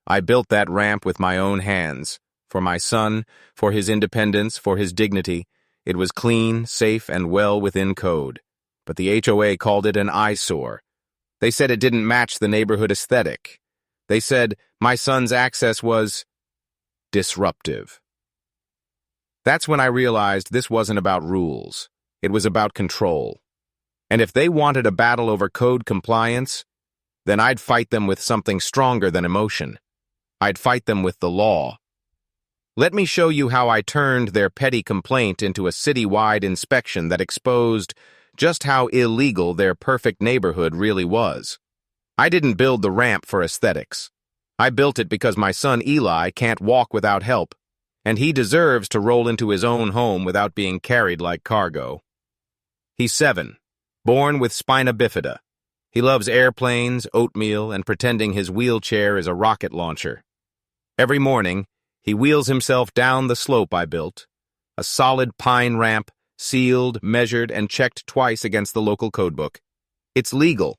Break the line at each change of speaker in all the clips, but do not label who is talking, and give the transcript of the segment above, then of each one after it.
I built that ramp with my own hands. For my son, for his independence, for his dignity. It was clean, safe, and well within code. But the HOA called it an eyesore. They said it didn't match the neighborhood aesthetic. They said my son's access was disruptive. That's when I realized this wasn't about rules. It was about control. And if they wanted a battle over code compliance, then I'd fight them with something stronger than emotion. I'd fight them with the law. Let me show you how I turned their petty complaint into a citywide inspection that exposed just how illegal their perfect neighborhood really was. I didn't build the ramp for aesthetics. I built it because my son Eli can't walk without help, and he deserves to roll into his own home without being carried like cargo. He's 7, born with spina bifida. He loves airplanes, oatmeal, and pretending his wheelchair is a rocket launcher. Every morning, he wheels himself down the slope I built, a solid pine ramp, sealed, measured, and checked twice against the local codebook. It's legal.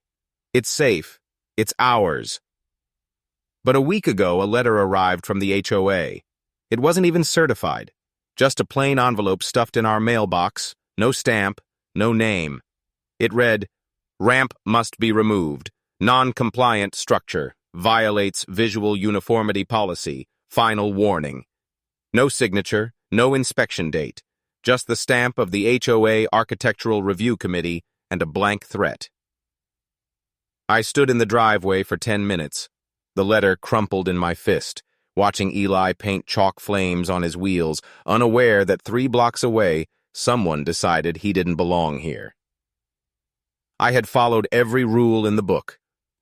It's safe. It's ours. But a week ago, a letter arrived from the HOA. It wasn't even certified. Just a plain envelope stuffed in our mailbox, no stamp, no name. It read, "Ramp must be removed. Non-compliant structure. Violates visual uniformity policy. Final warning." No signature, no inspection date. Just the stamp of the HOA Architectural Review Committee and a blank threat. I stood in the driveway for 10 minutes, the letter crumpled in my fist, watching Eli paint chalk flames on his wheels, unaware that 3 blocks away, someone decided he didn't belong here. I had followed every rule in the book.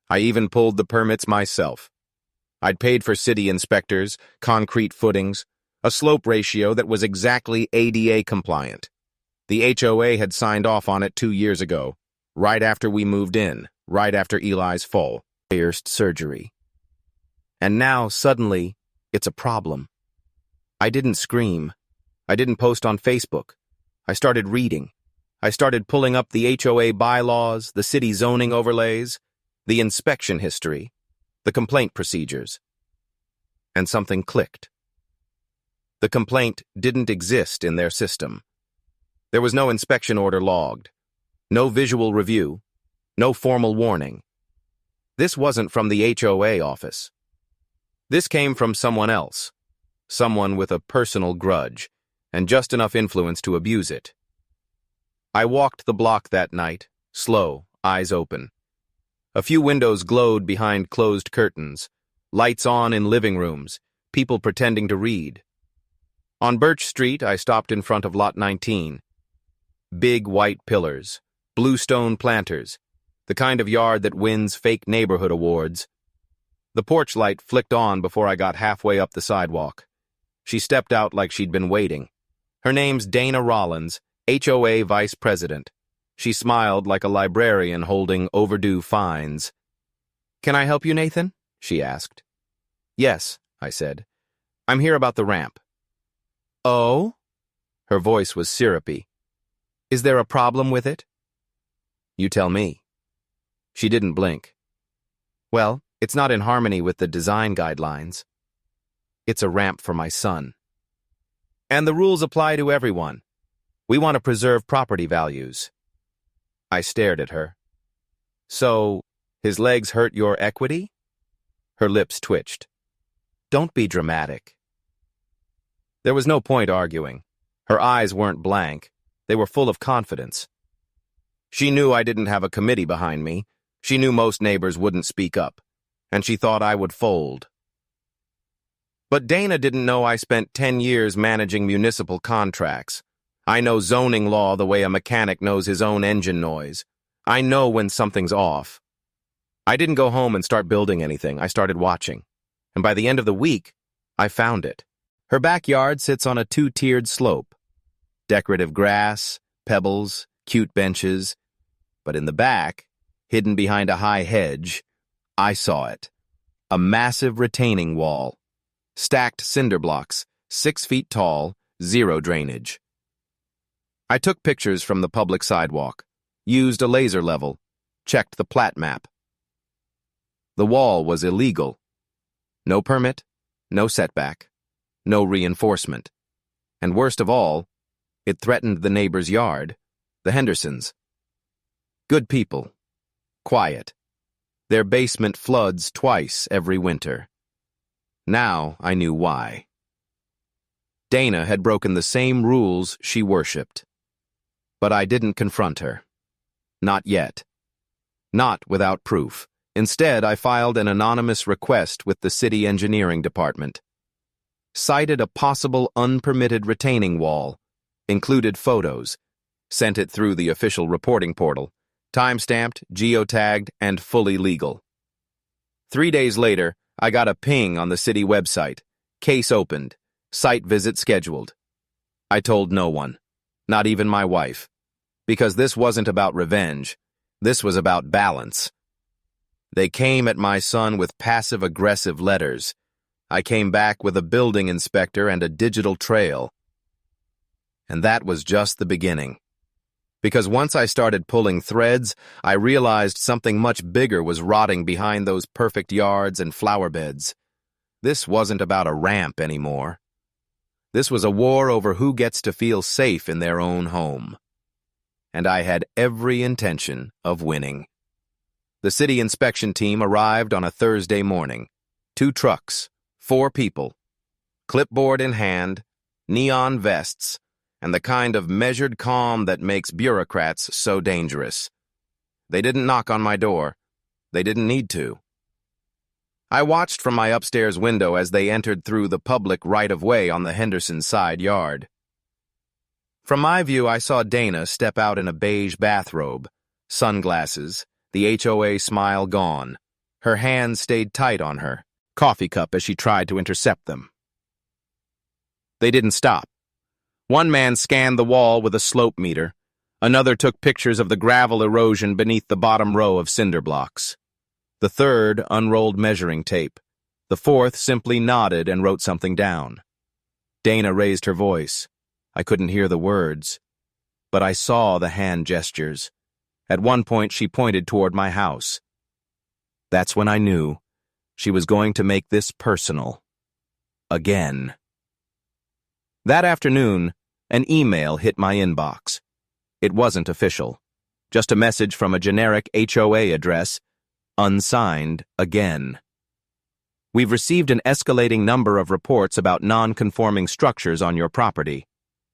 I even pulled the permits myself. I'd paid for city inspectors, concrete footings, a slope ratio that was exactly ADA compliant. The HOA had signed off on it 2 years ago, right after we moved in, right after Eli's fall, pierced surgery. And now, suddenly, it's a problem. I didn't scream. I didn't post on Facebook. I started reading. I started pulling up the HOA bylaws, the city zoning overlays, the inspection history, the complaint procedures. And something clicked. The complaint didn't exist in their system. There was no inspection order logged, no visual review, no formal warning. This wasn't from the HOA office. This came from someone else, someone with a personal grudge, and just enough influence to abuse it. I walked the block that night, slow, eyes open. A few windows glowed behind closed curtains, lights on in living rooms, people pretending to read. On Birch Street, I stopped in front of Lot 19. Big white pillars, bluestone planters, the kind of yard that wins fake neighborhood awards. The porch light flicked on before I got halfway up the sidewalk. She stepped out like she'd been waiting. Her name's Dana Rollins, HOA Vice President. She smiled like a librarian holding overdue fines. "Can I help you, Nathan?" she asked. "Yes," I said. "I'm here about the ramp." "Oh?" Her voice was syrupy. "Is there a problem with it?" "You tell me." She didn't blink. "Well, it's not in harmony with the design guidelines. It's a ramp for my son. And the rules apply to everyone. We want to preserve property values." I stared at her. "So, his legs hurt your equity?" Her lips twitched. "Don't be dramatic." There was no point arguing. Her eyes weren't blank. They were full of confidence. She knew I didn't have a committee behind me. She knew most neighbors wouldn't speak up, and she thought I would fold. But Dana didn't know I spent 10 years managing municipal contracts. I know zoning law the way a mechanic knows his own engine noise. I know when something's off. I didn't go home and start building anything. I started watching. And by the end of the week, I found it. Her backyard sits on a 2-tiered slope. Decorative grass, pebbles, cute benches. But in the back, hidden behind a high hedge, I saw it. A massive retaining wall. Stacked cinder blocks, 6 feet tall, 0 drainage. I took pictures from the public sidewalk, used a laser level, checked the plat map. The wall was illegal. No permit, no setback, no reinforcement. And worst of all, it threatened the neighbor's yard, the Hendersons. Good people. Quiet. Their basement floods twice every winter. Now I knew why. Dana had broken the same rules she worshipped. But I didn't confront her. Not yet. Not without proof. Instead, I filed an anonymous request with the city engineering department. Cited a possible unpermitted retaining wall, included photos, sent it through the official reporting portal, time-stamped, geotagged, and fully legal. 3 days later, I got a ping on the city website. Case opened. Site visit scheduled. I told no one, not even my wife, because this wasn't about revenge. This was about balance. They came at my son with passive-aggressive letters. I came back with a building inspector and a digital trail. And that was just the beginning. Because once I started pulling threads, I realized something much bigger was rotting behind those perfect yards and flower beds. This wasn't about a ramp anymore. This was a war over who gets to feel safe in their own home. And I had every intention of winning. The city inspection team arrived on a Thursday morning. 2 trucks, 4 people, clipboard in hand, neon vests, and the kind of measured calm that makes bureaucrats so dangerous. They didn't knock on my door. They didn't need to. I watched from my upstairs window as they entered through the public right-of-way on the Henderson side yard. From my view, I saw Dana step out in a beige bathrobe, sunglasses, the HOA smile gone. Her hands stayed tight on her coffee cup as she tried to intercept them. They didn't stop. One man scanned the wall with a slope meter. Another took pictures of the gravel erosion beneath the bottom row of cinder blocks. The third unrolled measuring tape. The fourth simply nodded and wrote something down. Dana raised her voice. I couldn't hear the words, but I saw the hand gestures. At one point, she pointed toward my house. That's when I knew she was going to make this personal. Again. That afternoon, an email hit my inbox. It wasn't official. Just a message from a generic HOA address, unsigned again. We've received an escalating number of reports about non-conforming structures on your property.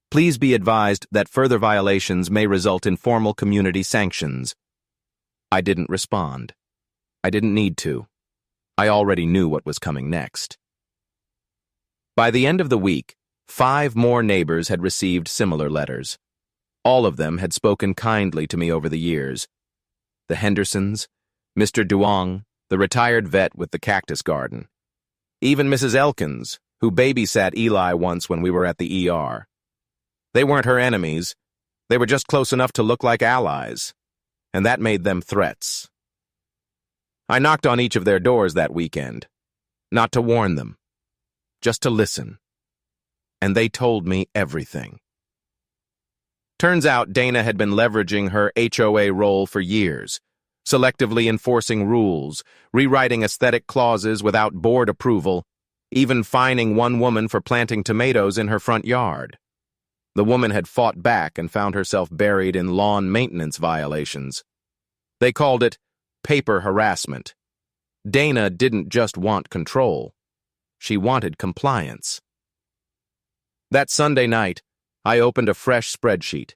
Please be advised that further violations may result in formal community sanctions. I didn't respond. I didn't need to. I already knew what was coming next. By the end of the week, 5 more neighbors had received similar letters. All of them had spoken kindly to me over the years. The Hendersons, Mr. Duong, the retired vet with the cactus garden. Even Mrs. Elkins, who babysat Eli once when we were at the ER. They weren't her enemies. They were just close enough to look like allies. And that made them threats. I knocked on each of their doors that weekend. Not to warn them. Just to listen. And they told me everything. Turns out Dana had been leveraging her HOA role for years, selectively enforcing rules, rewriting aesthetic clauses without board approval, even fining one woman for planting tomatoes in her front yard. The woman had fought back and found herself buried in lawn maintenance violations. They called it paper harassment. Dana didn't just want control. She wanted compliance. That Sunday night, I opened a fresh spreadsheet.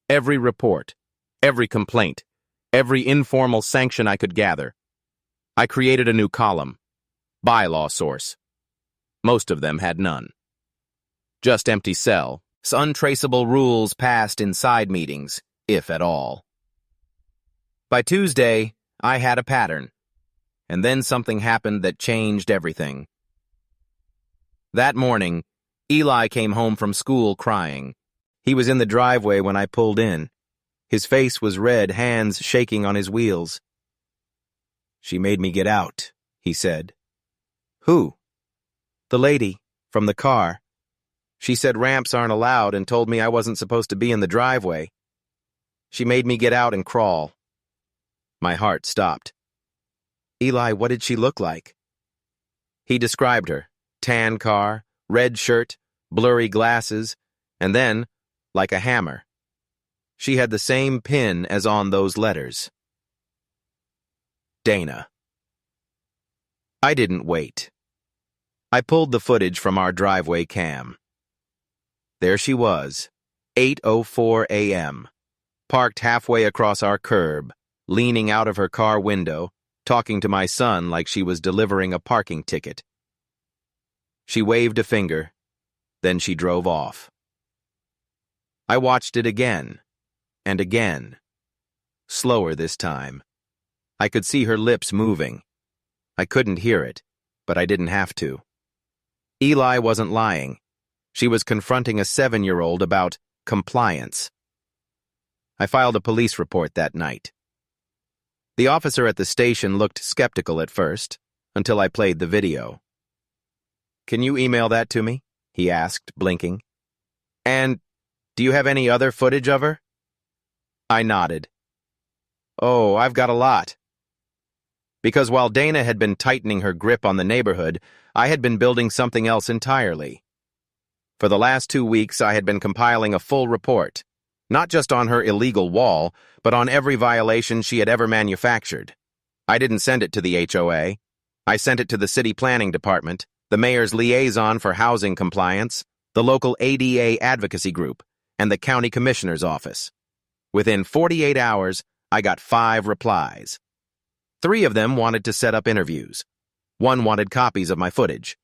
Every report, every complaint, every informal sanction I could gather. I created a new column, bylaw source. Most of them had none. Just empty cell, untraceable rules passed in side meetings, if at all. By Tuesday, I had a pattern, and then something happened that changed everything. That morning, Eli came home from school crying. He was in the driveway when I pulled in. His face was red, hands shaking on his wheels. "She made me get out," he said. "Who?" "The lady, from the car. She said ramps aren't allowed and told me I wasn't supposed to be in the driveway. She made me get out and crawl." My heart stopped. "Eli, what did she look like?" He described her: tan car, red shirt, blurry glasses, and then, like a hammer, she had the same pin as on those letters. Dana. I didn't wait. I pulled the footage from our driveway cam. There she was, 8:04 a.m., parked halfway across our curb, leaning out of her car window, talking to my son like she was delivering a parking ticket. She waved a finger, then she drove off. I watched it again, and again. Slower this time. I could see her lips moving. I couldn't hear it, but I didn't have to. Eli wasn't lying. She was confronting a 7-year-old about compliance. I filed a police report that night. The officer at the station looked skeptical at first, until I played the video. "Can you email that to me?" he asked, blinking. "And do you have any other footage of her?" I nodded. "Oh, I've got a lot." Because while Dana had been tightening her grip on the neighborhood, I had been building something else entirely. For the last 2 weeks, I had been compiling a full report, not just on her illegal wall, but on every violation she had ever manufactured. I didn't send it to the HOA. I sent it to the city planning department, the mayor's liaison for housing compliance, the local ADA advocacy group, and the county commissioner's office. Within 48 hours, I got 5 replies. 3 of them wanted to set up interviews. 1 wanted copies of my footage.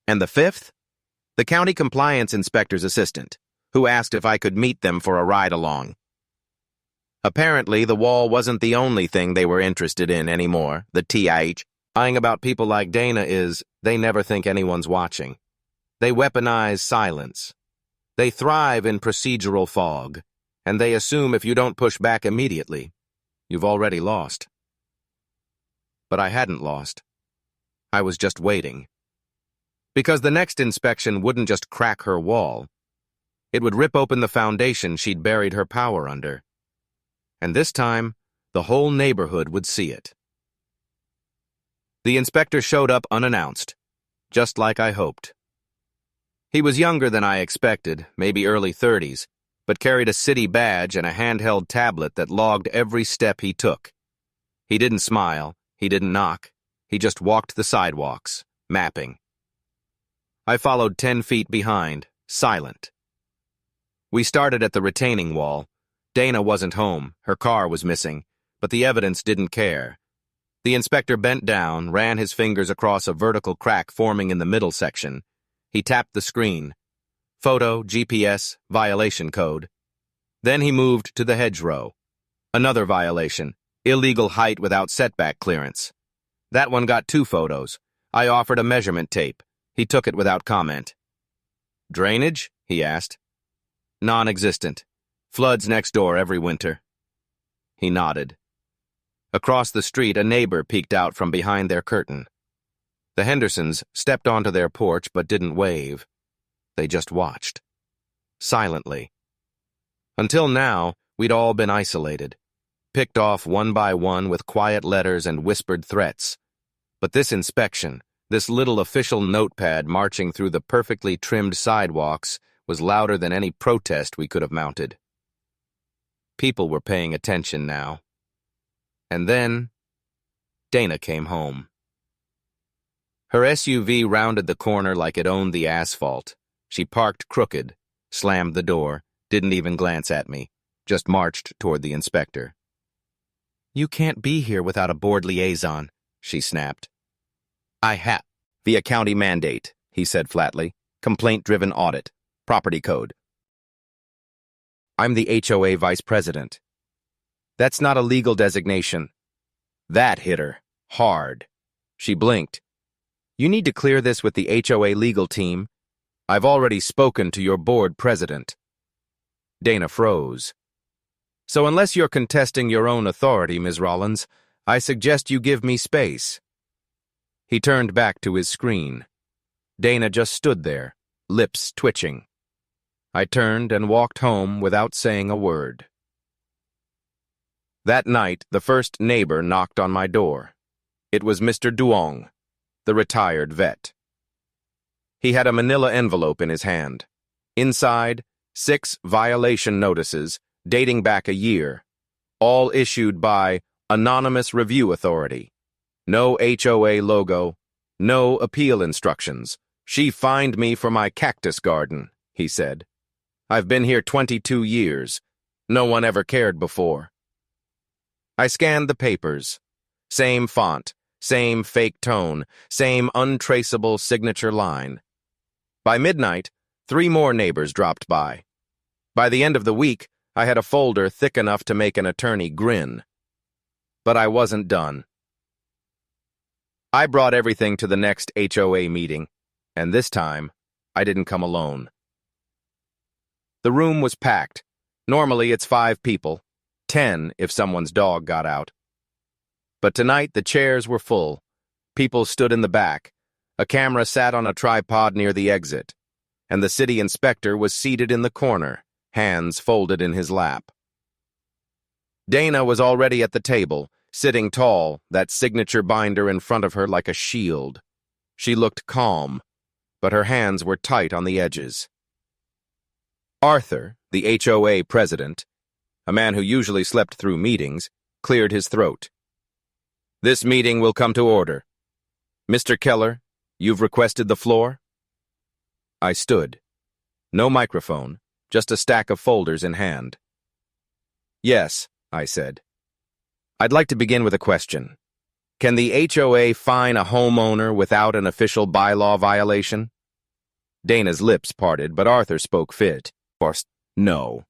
And the 5th? The county compliance inspector's assistant, who asked if I could meet them for a ride-along. Apparently, the wall wasn't the only thing they were interested in anymore, the TIH. Lying about people like Dana is, they never think anyone's watching. They weaponize silence. They thrive in procedural fog, and they assume if you don't push back immediately, you've already lost. But I hadn't lost. I was just waiting. Because the next inspection wouldn't just crack her wall. It would rip open the foundation she'd buried her power under. And this time, the whole neighborhood would see it. The inspector showed up unannounced, just like I hoped. He was younger than I expected, maybe early 30s, but carried a city badge and a handheld tablet that logged every step he took. He didn't smile, he didn't knock, he just walked the sidewalks, mapping. I followed 10 feet behind, silent. We started at the retaining wall. Dana wasn't home, her car was missing, but the evidence didn't care. The inspector bent down, ran his fingers across a vertical crack forming in the middle section. He tapped the screen. Photo, GPS, violation code. Then he moved to the hedgerow. Another violation, illegal height without setback clearance. That one got 2 photos. I offered a measurement tape. He took it without comment. "Drainage?" he asked. "Non-existent. Floods next door every winter." He nodded. Across the street, a neighbor peeked out from behind their curtain. The Hendersons stepped onto their porch but didn't wave. They just watched. Silently. Until now, we'd all been isolated, picked off one by one with quiet letters and whispered threats. But this inspection, this little official notepad marching through the perfectly trimmed sidewalks, was louder than any protest we could have mounted. People were paying attention now. And then, Dana came home. Her SUV rounded the corner like it owned the asphalt. She parked crooked, slammed the door, didn't even glance at me, just marched toward the inspector. "You can't be here without a board liaison," she snapped. "I have, via county mandate," he said flatly. "Complaint-driven audit. Property code. I'm the HOA vice president." "That's not a legal designation." That hit her. Hard. She blinked. "You need to clear this with the HOA legal team. I've already spoken to your board president." Dana froze. "So unless you're contesting your own authority, Ms. Rollins, I suggest you give me space." He turned back to his screen. Dana just stood there, lips twitching. I turned and walked home without saying a word. That night, the first neighbor knocked on my door. It was Mr. Duong. the retired vet. He had a manila envelope in his hand. Inside, 6 violation notices dating back a year, all issued by Anonymous Review Authority. No HOA logo, no appeal instructions. She fined me for my cactus garden, he said. I've been here 22 years. No one ever cared before. I scanned the papers. Same font, same fake tone, same untraceable signature line. By midnight, 3 more neighbors dropped by. By the end of the week, I had a folder thick enough to make an attorney grin. But I wasn't done. I brought everything to the next HOA meeting, and this time, I didn't come alone. The room was packed. Normally it's 5 people, 10 if someone's dog got out. But tonight the chairs were full. People stood in the back. A camera sat on a tripod near the exit, and the city inspector was seated in the corner, hands folded in his lap. Dana was already at the table, sitting tall, that signature binder in front of her like a shield. She looked calm, but her hands were tight on the edges. Arthur, the HOA president, a man who usually slept through meetings, cleared his throat. This meeting will come to order. Mr. Keller, you've requested the floor? I stood. No microphone, just a stack of folders in hand. Yes, I said. I'd like to begin with a question. Can the HOA fine a homeowner without an official bylaw violation? Dana's lips parted, but Arthur spoke fit. No.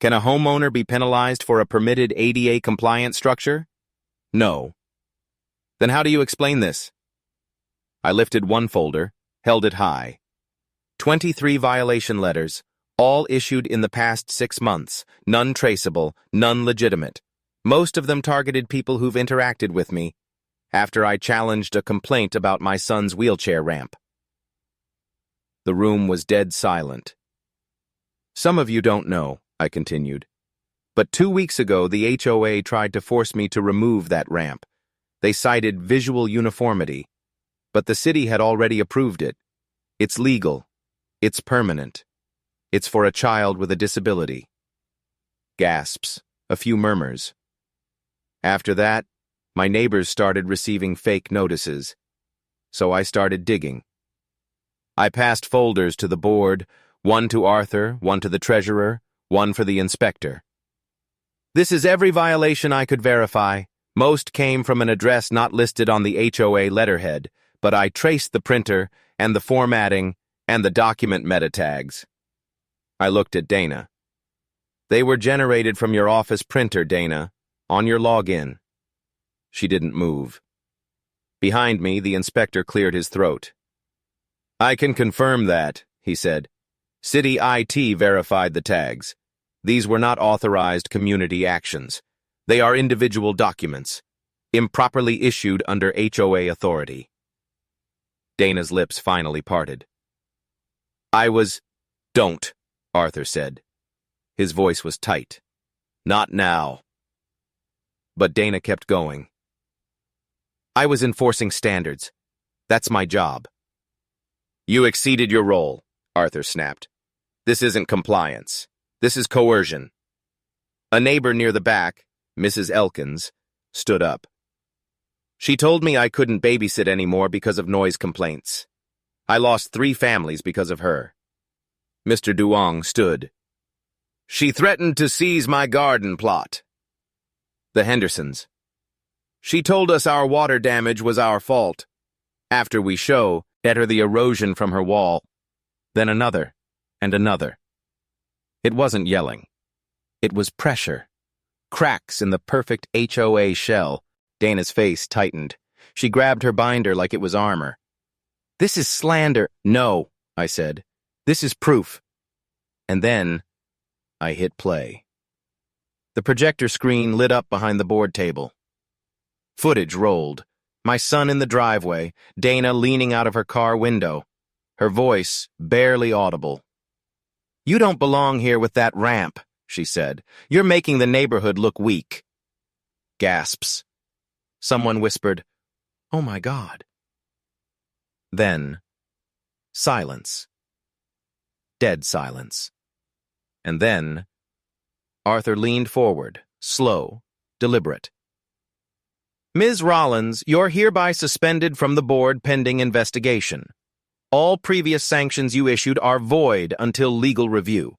Can a homeowner be penalized for a permitted ADA-compliant structure? No. Then how do you explain this? I lifted one folder, held it high. 23 violation letters, all issued in the past 6 months, none traceable, none legitimate. Most of them targeted people who've interacted with me after I challenged a complaint about my son's wheelchair ramp. The room was dead silent. Some of you don't know, I continued, but 2 weeks ago the HOA tried to force me to remove that ramp. They cited visual uniformity, but the city had already approved it. It's legal. It's permanent. It's for a child with a disability. Gasps, a few murmurs. After that, my neighbors started receiving fake notices, so I started digging. I passed folders to the board, one to Arthur, one to the treasurer, one for the inspector. This is every violation I could verify. Most came from an address not listed on the HOA letterhead, but I traced the printer and the formatting and the document meta tags. I looked at Dana. They were generated from your office printer, Dana, on your login. She didn't move. Behind me, the inspector cleared his throat. I can confirm that, he said. City IT verified the tags. These were not authorized community actions. They are individual documents, improperly issued under HOA authority. Dana's lips finally parted. Don't, Arthur said. His voice was tight. Not now. But Dana kept going. I was enforcing standards. That's my job. You exceeded your role, Arthur snapped. This isn't compliance. This is coercion. A neighbor near the back, Mrs. Elkins, stood up. She told me I couldn't babysit anymore because of noise complaints. I lost 3 families because of her. Mr. Duong stood. She threatened to seize my garden plot. The Hendersons. She told us our water damage was our fault. After we at her the erosion from her wall. Then another, and another. It wasn't yelling. It was pressure. Cracks in the perfect HOA shell. Dana's face tightened. She grabbed her binder like it was armor. This is slander. No, I said. This is proof. And then I hit play. The projector screen lit up behind the board table. Footage rolled. My son in the driveway, Dana leaning out of her car window. Her voice barely audible. You don't belong here with that ramp, she said. You're making the neighborhood look weak. Gasps. Someone whispered, Oh my God. Then, silence. Dead silence. And then, Arthur leaned forward, slow, deliberate. Ms. Rollins, you're hereby suspended from the board pending investigation. All previous sanctions you issued are void until legal review.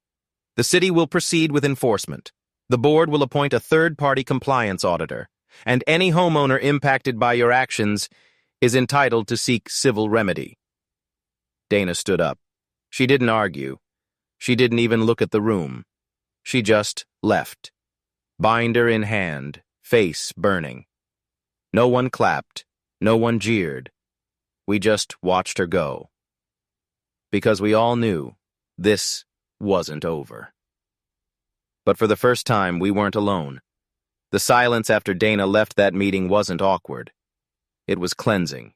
The city will proceed with enforcement. The board will appoint a third-party compliance auditor, and any homeowner impacted by your actions is entitled to seek civil remedy. Dana stood up. She didn't argue. She didn't even look at the room. She just left, binder in hand, face burning. No one clapped, no one jeered. We just watched her go. Because we all knew this wasn't over. But for the first time, we weren't alone. The silence after Dana left that meeting wasn't awkward. It was cleansing.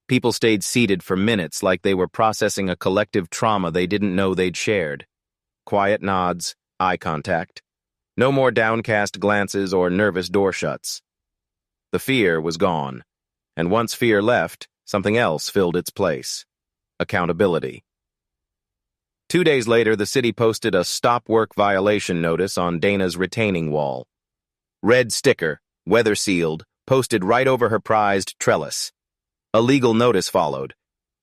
People stayed seated for minutes like they were processing a collective trauma they didn't know they'd shared. Quiet nods, eye contact. No more downcast glances or nervous door shuts. The fear was gone, and once fear left, something else filled its place. Accountability. 2 days later, the city posted a stop work violation notice on Dana's retaining wall. Red sticker, weather sealed, posted right over her prized trellis. A legal notice followed.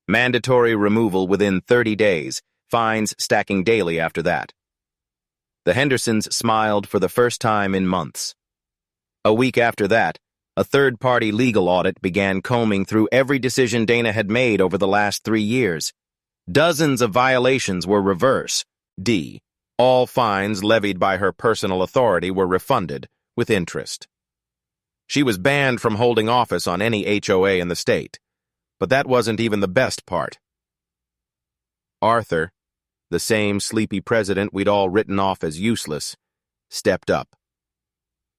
Mandatory removal within 30 days, fines stacking daily after that. The Hendersons smiled for the first time in months. A week after that, a third-party legal audit began combing through every decision Dana had made over the last 3 years. Dozens of violations were reversed. All fines levied by her personal authority were refunded, with interest. She was banned from holding office on any HOA in the state. But that wasn't even the best part. Arthur, the same sleepy president we'd all written off as useless, stepped up.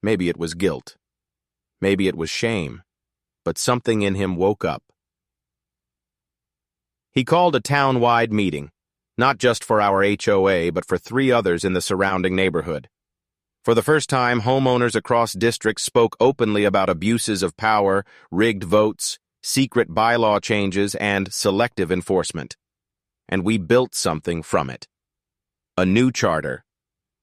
Maybe it was guilt. Maybe it was shame. But something in him woke up. He called a town-wide meeting, not just for our HOA, but for 3 others in the surrounding neighborhood. For the first time, homeowners across districts spoke openly about abuses of power, rigged votes, secret bylaw changes, and selective enforcement. And we built something from it. A new charter.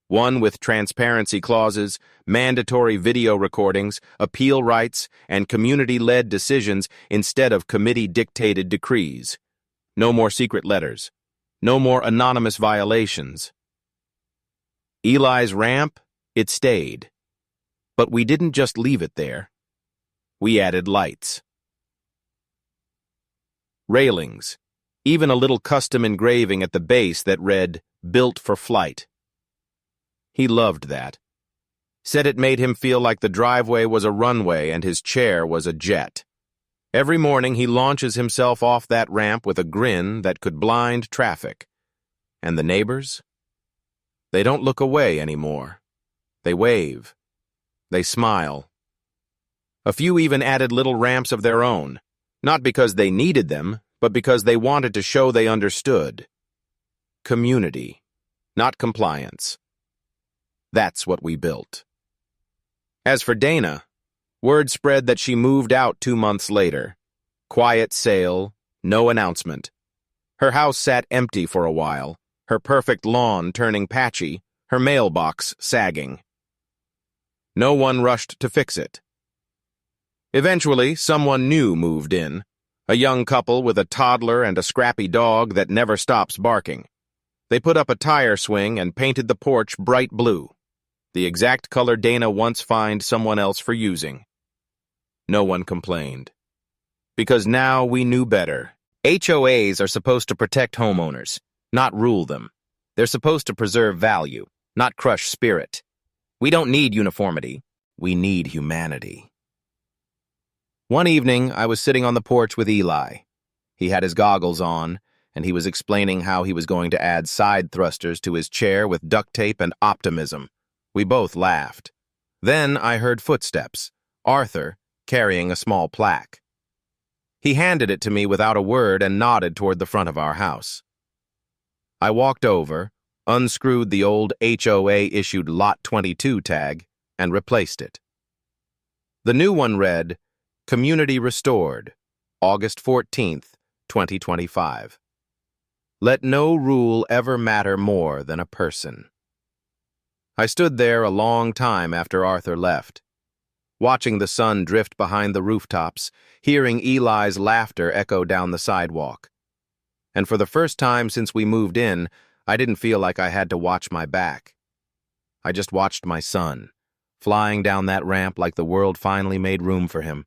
One with transparency clauses, mandatory video recordings, appeal rights, and community-led decisions instead of committee-dictated decrees. No more secret letters. No more anonymous violations. Eli's ramp? It stayed. But we didn't just leave it there. We added lights. Railings. Even a little custom engraving at the base that read, "Built for Flight." He loved that. Said it made him feel like the driveway was a runway and his chair was a jet. Every morning he launches himself off that ramp with a grin that could blind traffic. And the neighbors? They don't look away anymore. They wave. They smile. A few even added little ramps of their own, not because they needed them, but because they wanted to show they understood. Community, not compliance. That's what we built. As for Dana, word spread that she moved out 2 months later. Quiet sale, no announcement. Her house sat empty for a while, her perfect lawn turning patchy, her mailbox sagging. No one rushed to fix it. Eventually, someone new moved in, a young couple with a toddler and a scrappy dog that never stops barking. They put up a tire swing and painted the porch bright blue, the exact color Dana once fined someone else for using. No one complained. Because now we knew better. HOAs are supposed to protect homeowners, not rule them. They're supposed to preserve value, not crush spirit. We don't need uniformity. We need humanity. One evening, I was sitting on the porch with Eli. He had his goggles on, and he was explaining how he was going to add side thrusters to his chair with duct tape and optimism. We both laughed. Then I heard footsteps, Arthur carrying a small plaque. He handed it to me without a word and nodded toward the front of our house. I walked over, unscrewed the old HOA-issued Lot 22 tag, and replaced it. The new one read, Community Restored, August 14th, 2025. Let no rule ever matter more than a person. I stood there a long time after Arthur left, watching the sun drift behind the rooftops, hearing Eli's laughter echo down the sidewalk. And for the first time since we moved in, I didn't feel like I had to watch my back. I just watched my son, flying down that ramp like the world finally made room for him.